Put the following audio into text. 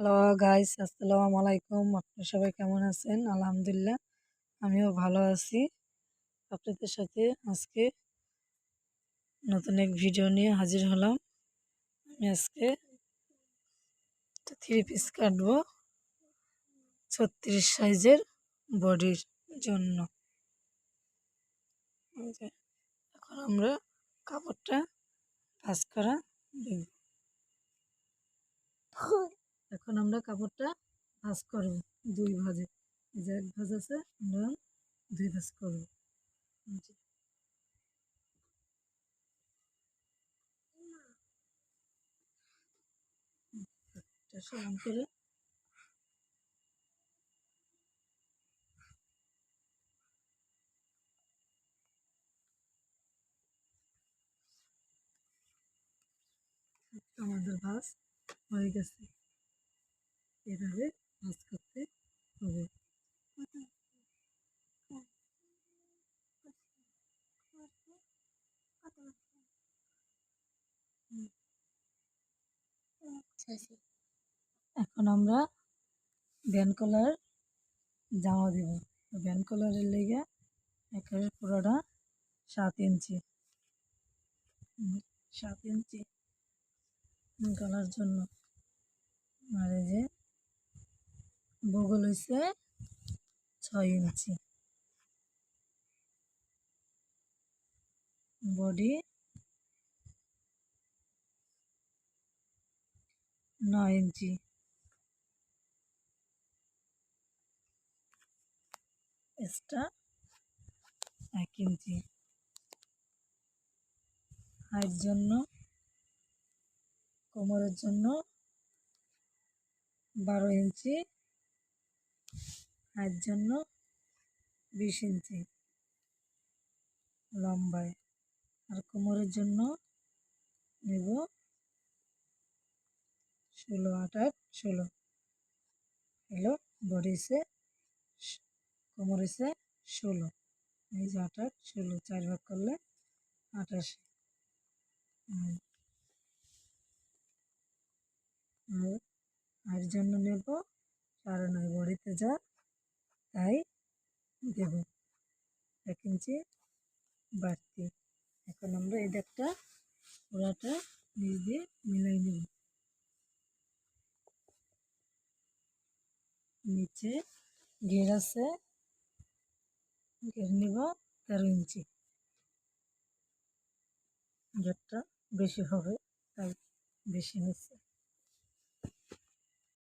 Hello guys, আসসালামু আলাইকুম। আপনারা সবাই কেমন আছেন? আলহামদুলিল্লাহ, আমিও ভালো আছি। আপনাদের সাথে আজকে নতুন এক ভিডিও নিয়ে হাজির হলাম। আমি আজকে থ্রি পিস কাটবো 36 সাইজের বডির জন্য। এই যে, এখন আমরা কাপড়টা ভাঁজ করা দেখব। এখন আমরা কাপড়টা ভাঁজ করবো দুই ভাঁজে। এই যে এক ভাঁজ আছে, আমরা দুই ভাঁজ করবো। এই যে, এটা সমান করে আমাদের ভাঁজ হয়ে গেছে। এভাবে ভাঁজ করতে হবে। এখন আমরা ভ্যান কলার জামা দেব। ভ্যান কলারের লেগে একেবারে পুরোটা 7 ইঞ্চি 7 ইঞ্চি গলার জন্য। আর এই যে বগল হয়েছে 6 ইঞ্চি, বডি 9 ইঞ্চি, এক্সট্রা 1 ইঞ্চি। হাইট জন্য কোমরের জন্য 12 ইঞ্চি, হাইট জন্য 20 ইঞ্চি লম্বায়। আর কোমরের জন্য নেব 16, 8, 8, 16। হলো বডি হচ্ছে, কোমর হচ্ছে 16। এই যে 8, 8, 16 4 ভাগ করলে 28। আর জন্য নেব 4.9, বডিতে যা তাই দেব 1 ইঞ্চি বাড়তি। এখন আমরা এই দিকটা পুরাটা নিচ দিয়ে মিলাই নেব। নিচে ঘের আছে, ঘের নেব 13 ইঞ্চি। ঘেরটা বেশি হবে তাই বেশি নিচ্ছে।